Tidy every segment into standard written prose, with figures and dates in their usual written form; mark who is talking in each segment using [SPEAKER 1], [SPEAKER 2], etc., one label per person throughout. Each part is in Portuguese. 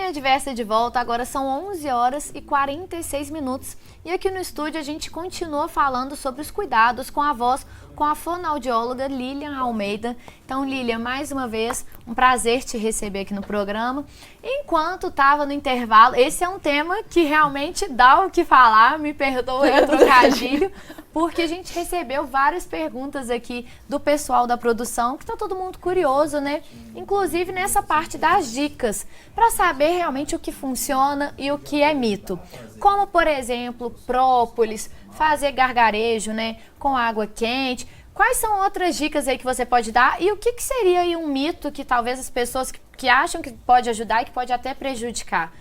[SPEAKER 1] Amanhã Diversa de volta, agora são 11 horas e 46 minutos. E aqui no estúdio a gente continua falando sobre os cuidados com a voz, com a fonoaudióloga Lilian Almeida. Então, Lilian, mais uma vez, um prazer te receber aqui no programa. Enquanto estava no intervalo, esse é um tema que realmente dá o que falar, me perdoe o trocadilho, porque a gente recebeu várias perguntas aqui do pessoal da produção, que está todo mundo curioso, né? Inclusive nessa parte das dicas, para saber realmente o que funciona e o que é mito. Como, por exemplo, própolis, fazer gargarejo, né, com água quente. Quais são outras dicas aí que você pode dar? E o que seria aí um mito que talvez as pessoas que acham que pode ajudar e que pode até prejudicar?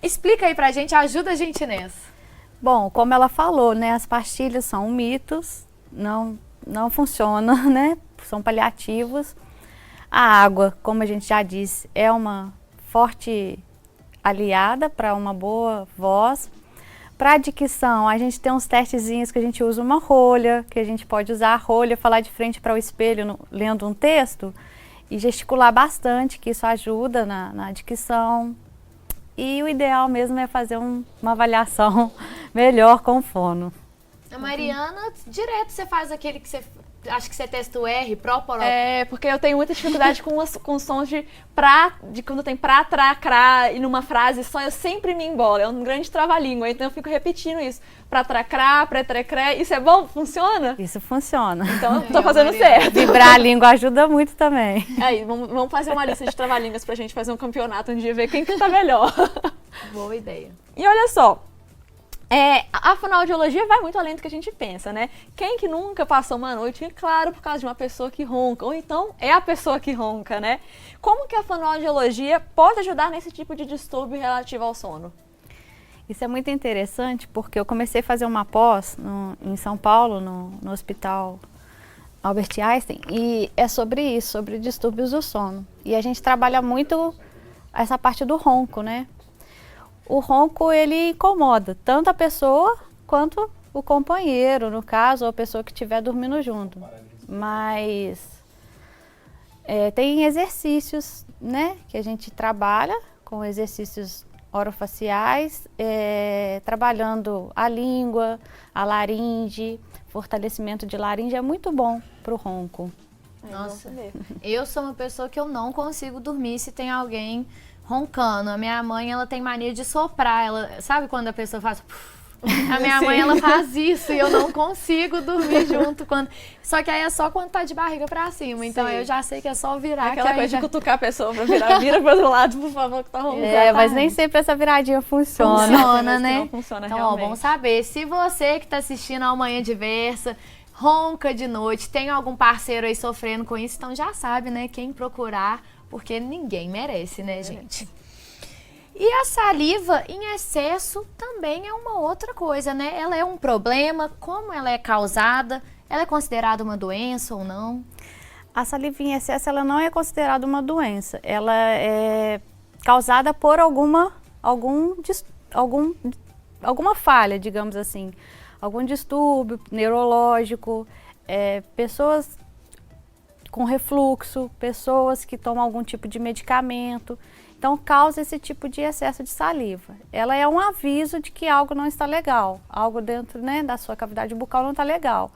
[SPEAKER 1] Explica aí pra gente, ajuda a gente nessa.
[SPEAKER 2] Bom, como ela falou, né, as pastilhas são mitos, não funcionam, né, são paliativos. A água, como a gente já disse, é uma forte aliada para uma boa voz. Para a dicção, a gente tem uns testezinhos que a gente usa uma rolha, que a gente pode usar a rolha, falar de frente para o espelho lendo um texto e gesticular bastante, que isso ajuda na dicção. E o ideal mesmo é fazer uma avaliação melhor com o fono.
[SPEAKER 1] A Mariana, direto você faz aquele que você... Acho que você testa o R, próporo.
[SPEAKER 3] É, porque eu tenho muita dificuldade com sons de quando tem pra, tra, crá, e numa frase só eu sempre me embolo. É um grande trava-língua, então eu fico repetindo isso. Pra, tra, crá, pré, tre, cré. Isso é bom? Funciona?
[SPEAKER 2] Isso funciona.
[SPEAKER 3] Então eu tô fazendo certo.
[SPEAKER 2] Vibrar a língua ajuda muito também.
[SPEAKER 3] Aí, vamos fazer uma lista de trava-línguas pra gente fazer um campeonato um dia, ver quem que tá melhor.
[SPEAKER 1] Boa ideia.
[SPEAKER 3] E olha só. A fonoaudiologia vai muito além do que a gente pensa, né? Quem que nunca passou uma noite, claro, por causa de uma pessoa que ronca, ou então é a pessoa que ronca, né? Como que a fonoaudiologia pode ajudar nesse tipo de distúrbio relativo ao sono?
[SPEAKER 2] Isso é muito interessante porque eu comecei a fazer uma pós em São Paulo, no Hospital Albert Einstein, e é sobre isso, sobre distúrbios do sono. E a gente trabalha muito essa parte do ronco, né? O ronco, ele incomoda tanto a pessoa quanto o companheiro, no caso, ou a pessoa que estiver dormindo junto. Mas tem exercícios, né, que a gente trabalha com exercícios orofaciais, trabalhando a língua, a laringe, fortalecimento de laringe é muito bom para o ronco.
[SPEAKER 1] Nossa, eu sou uma pessoa que eu não consigo dormir se tem alguém roncando. A minha mãe, ela tem mania de soprar. Ela, sabe quando a pessoa faz... A minha mãe, ela faz isso e eu não consigo dormir junto. Só que aí é só quando tá de barriga pra cima. Então eu já sei que é só virar.
[SPEAKER 3] Aquela coisa de cutucar a pessoa pra virar. Vira pro outro lado, por favor, que tá roncando.
[SPEAKER 2] Mas nem sempre essa viradinha funciona.
[SPEAKER 1] Funciona, né?
[SPEAKER 3] Não funciona
[SPEAKER 1] então,
[SPEAKER 3] realmente.
[SPEAKER 1] Vamos saber. Se você que tá assistindo a Manhã Diversa ronca de noite, tem algum parceiro aí sofrendo com isso, então já sabe, né? Quem procurar, porque ninguém merece, né, gente? E a saliva em excesso também é uma outra coisa, né? Ela é um problema, como ela é causada, ela é considerada uma doença ou não?
[SPEAKER 2] A saliva em excesso, ela não é considerada uma doença. Ela é causada por alguma falha, digamos assim. Algum distúrbio neurológico, pessoas com refluxo, pessoas que tomam algum tipo de medicamento. Então, causa esse tipo de excesso de saliva. Ela é um aviso de que algo não está legal, algo dentro, né, da sua cavidade bucal não está legal.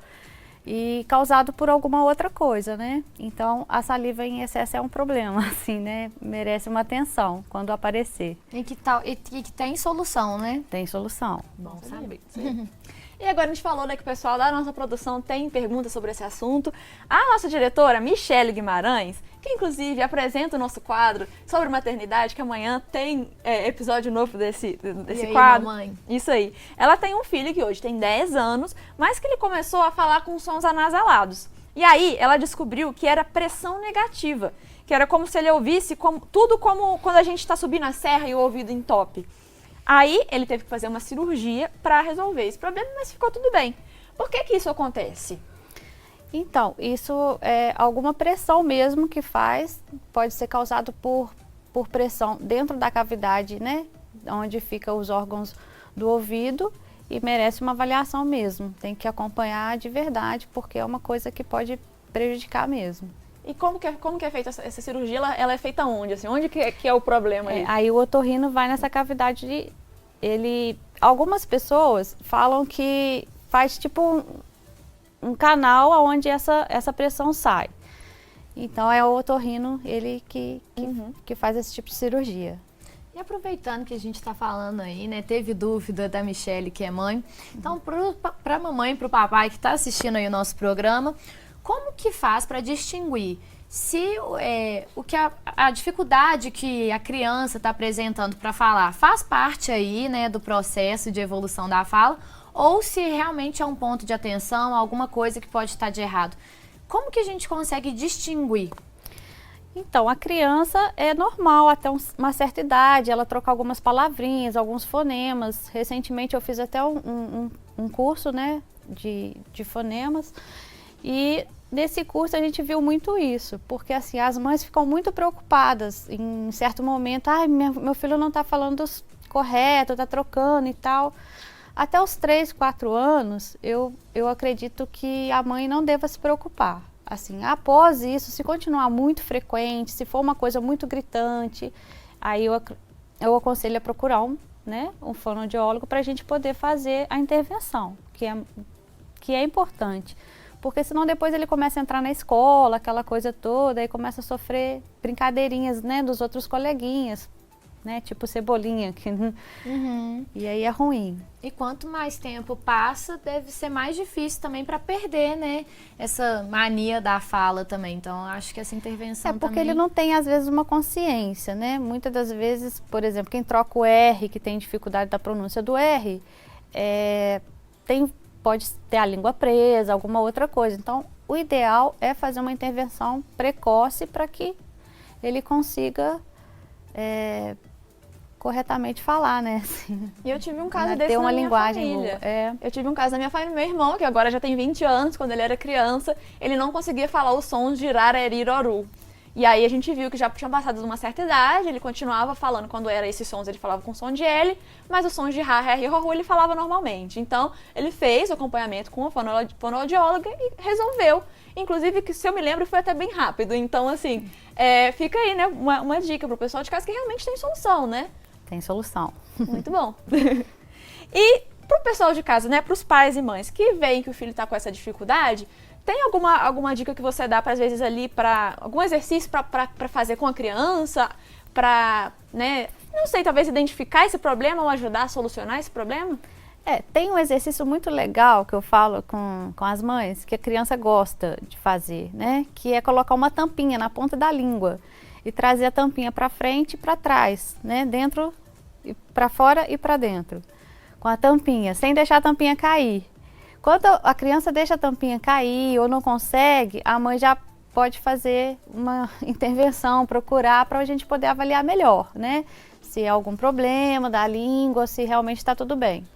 [SPEAKER 2] E causado por alguma outra coisa, né? Então, a saliva em excesso é um problema, assim, né? Merece uma atenção quando aparecer.
[SPEAKER 1] E que tem solução, né?
[SPEAKER 2] Tem solução.
[SPEAKER 1] Bom saber.
[SPEAKER 3] E agora a gente falou, né, que o pessoal da nossa produção tem perguntas sobre esse assunto. A nossa diretora, Michele Guimarães, que inclusive apresenta o nosso quadro sobre maternidade, que amanhã tem episódio novo desse quadro.
[SPEAKER 1] Mamãe?
[SPEAKER 3] Isso aí. Ela tem um filho que hoje tem 10 anos, mas que ele começou a falar com sons anasalados. E aí ela descobriu que era pressão negativa, que era como se ele ouvisse tudo como quando a gente está subindo a serra e o ouvido entope. Aí ele teve que fazer uma cirurgia para resolver esse problema, mas ficou tudo bem. Por que isso acontece?
[SPEAKER 2] Então, isso é alguma pressão mesmo que pode ser causado por pressão dentro da cavidade, né? Onde ficam os órgãos do ouvido e merece uma avaliação mesmo. Tem que acompanhar de verdade, porque é uma coisa que pode prejudicar mesmo.
[SPEAKER 3] E como que é feita essa cirurgia? Ela é feita onde? Assim, onde que é o problema aí?
[SPEAKER 2] Aí o otorrino vai nessa cavidade algumas pessoas falam que faz tipo um canal onde essa pressão sai. Então é o otorrino, ele que faz esse tipo de cirurgia.
[SPEAKER 1] E aproveitando que a gente está falando aí, né, teve dúvida da Michele, que é mãe. Então, para a mamãe e para o papai que está assistindo aí o nosso programa, como que faz para distinguir se a dificuldade que a criança está apresentando para falar faz parte aí, né, do processo de evolução da fala, ou se realmente é um ponto de atenção, alguma coisa que pode estar de errado? Como que a gente consegue distinguir?
[SPEAKER 2] Então, a criança é normal até uma certa idade, ela troca algumas palavrinhas, alguns fonemas. Recentemente eu fiz até um curso, né, de fonemas, e nesse curso a gente viu muito isso, porque assim, as mães ficam muito preocupadas em certo momento, meu filho não está falando correto, está trocando e tal. Até os 3, 4 anos, eu acredito que a mãe não deva se preocupar. Assim, após isso, se continuar muito frequente, se for uma coisa muito gritante, aí eu aconselho a procurar um fonoaudiólogo para a gente poder fazer a intervenção, que é importante. Porque senão depois ele começa a entrar na escola, aquela coisa toda, aí começa a sofrer brincadeirinhas, né, dos outros coleguinhas, né, tipo cebolinha, e aí é ruim.
[SPEAKER 1] E quanto mais tempo passa, deve ser mais difícil também para perder, né, essa mania da fala também. Então, acho que essa intervenção
[SPEAKER 2] porque
[SPEAKER 1] também...
[SPEAKER 2] ele não tem, às vezes, uma consciência, né? Muitas das vezes, por exemplo, quem troca o R, que tem dificuldade da pronúncia do R, pode ter a língua presa, alguma outra coisa. Então, o ideal é fazer uma intervenção precoce para que ele consiga corretamente falar, né? Assim,
[SPEAKER 3] e eu tive um caso desse
[SPEAKER 2] ter uma
[SPEAKER 3] na minha
[SPEAKER 2] linguagem
[SPEAKER 3] família. Eu tive um caso na minha família, meu irmão, que agora já tem 20 anos, quando ele era criança, ele não conseguia falar os sons de rareriroru. E aí a gente viu que já tinha passado de uma certa idade, ele continuava falando, quando era esses sons ele falava com som de L, mas os sons de Rá, Ré e Rorô ele falava normalmente. Então ele fez o acompanhamento com a fonoaudióloga e resolveu. Inclusive, que se eu me lembro, foi até bem rápido. Então, assim, fica aí, né, uma dica pro pessoal de casa que realmente tem solução, né?
[SPEAKER 2] Tem solução.
[SPEAKER 3] Muito bom. E pro pessoal de casa, né, pros pais e mães que veem que o filho tá com essa dificuldade, tem alguma dica que você dá, às vezes, ali, algum exercício para fazer com a criança, para, né, não sei, talvez identificar esse problema ou ajudar a solucionar esse problema?
[SPEAKER 2] Tem um exercício muito legal que eu falo com as mães, que a criança gosta de fazer, né? Que é colocar uma tampinha na ponta da língua e trazer a tampinha para frente e para trás, né? Dentro, para fora e para dentro, com a tampinha, sem deixar a tampinha cair. Quando a criança deixa a tampinha cair ou não consegue, a mãe já pode fazer uma intervenção, procurar para a gente poder avaliar melhor, né? Se é algum problema da língua, se realmente está tudo bem.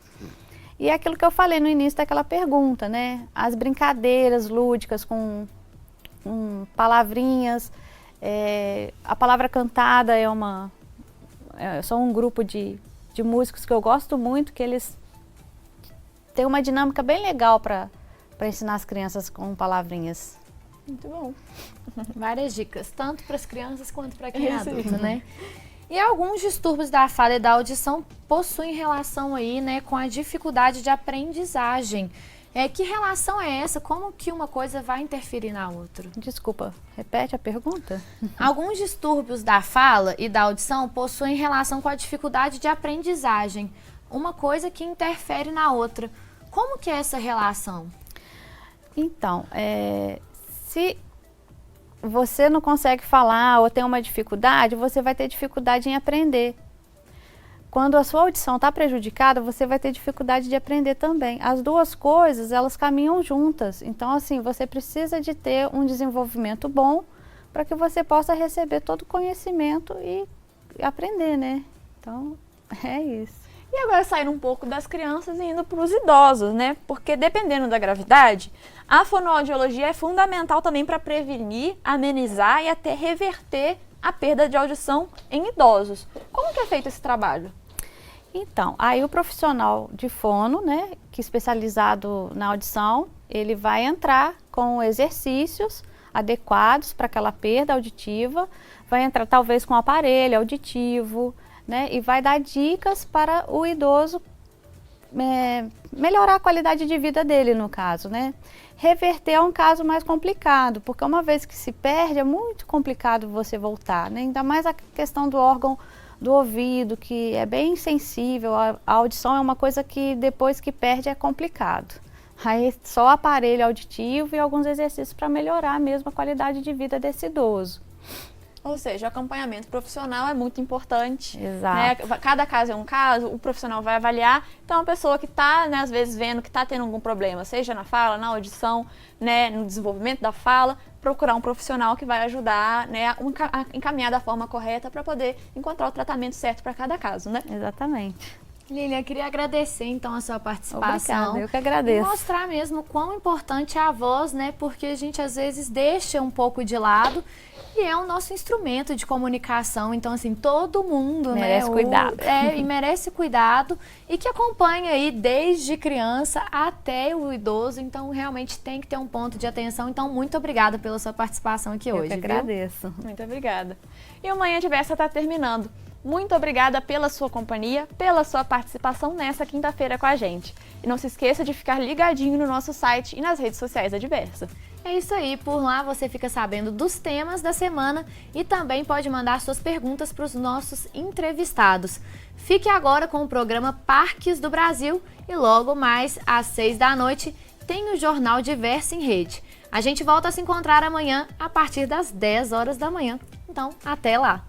[SPEAKER 2] E é aquilo que eu falei no início daquela pergunta, né? As brincadeiras lúdicas com palavrinhas, a palavra cantada são um grupo de músicos que eu gosto muito, que eles têm uma dinâmica bem legal para ensinar as crianças com palavrinhas.
[SPEAKER 3] Muito bom.
[SPEAKER 1] Várias dicas, tanto para as crianças quanto para quem é adulto, né? E alguns distúrbios da fala e da audição possuem relação aí, né, com a dificuldade de aprendizagem. Que relação é essa? Como que uma coisa vai interferir na outra?
[SPEAKER 2] Desculpa, repete a pergunta?
[SPEAKER 1] Alguns distúrbios da fala e da audição possuem relação com a dificuldade de aprendizagem. Uma coisa que interfere na outra. Como que é essa relação?
[SPEAKER 2] Então, se você não consegue falar ou tem uma dificuldade, você vai ter dificuldade em aprender. Quando a sua audição está prejudicada, você vai ter dificuldade de aprender também. As duas coisas, elas caminham juntas. Então, assim, você precisa de ter um desenvolvimento bom para que você possa receber todo o conhecimento e aprender, né? Então, é isso.
[SPEAKER 3] E agora saindo um pouco das crianças e indo para os idosos, né? Porque dependendo da gravidade, a fonoaudiologia é fundamental também para prevenir, amenizar e até reverter a perda de audição em idosos. Como que é feito esse trabalho?
[SPEAKER 2] Então, aí o profissional de fono, né, que é especializado na audição, ele vai entrar com exercícios adequados para aquela perda auditiva, vai entrar talvez com aparelho auditivo, né? E vai dar dicas para o idoso melhorar a qualidade de vida dele, no caso, né? Reverter é um caso mais complicado, porque uma vez que se perde, é muito complicado você voltar, né? Ainda mais a questão do órgão do ouvido, que é bem sensível, a audição é uma coisa que depois que perde é complicado. Aí só aparelho auditivo e alguns exercícios para melhorar mesmo a qualidade de vida desse idoso.
[SPEAKER 3] Ou seja, o acompanhamento profissional é muito importante.
[SPEAKER 2] Exato.
[SPEAKER 3] Né? Cada caso é um caso, o profissional vai avaliar. Então, a pessoa que está, né, às vezes, vendo que está tendo algum problema, seja na fala, na audição, né, no desenvolvimento da fala, procurar um profissional que vai ajudar, né, a encaminhar da forma correta para poder encontrar o tratamento certo para cada caso, né?
[SPEAKER 2] Exatamente.
[SPEAKER 1] Lilian, eu queria agradecer então a sua participação.
[SPEAKER 2] Obrigada, eu que agradeço.
[SPEAKER 1] E mostrar mesmo quão importante é a voz, né? Porque a gente às vezes deixa um pouco de lado e é o nosso instrumento de comunicação. Então, assim, todo mundo
[SPEAKER 2] merece cuidado.
[SPEAKER 1] E merece cuidado e que acompanha aí desde criança até o idoso. Então, realmente tem que ter um ponto de atenção. Então, muito obrigada pela sua participação aqui hoje.
[SPEAKER 2] Eu que agradeço.
[SPEAKER 3] Muito obrigada. E o Manhã Diversa está terminando. Muito obrigada pela sua companhia, pela sua participação nessa quinta-feira com a gente. E não se esqueça de ficar ligadinho no nosso site e nas redes sociais da Diversa.
[SPEAKER 1] É isso aí, por lá você fica sabendo dos temas da semana e também pode mandar suas perguntas para os nossos entrevistados. Fique agora com o programa Parques do Brasil e logo mais às 6 da noite tem o Jornal Diversa em Rede. A gente volta a se encontrar amanhã a partir das 10 horas da manhã. Então, até lá!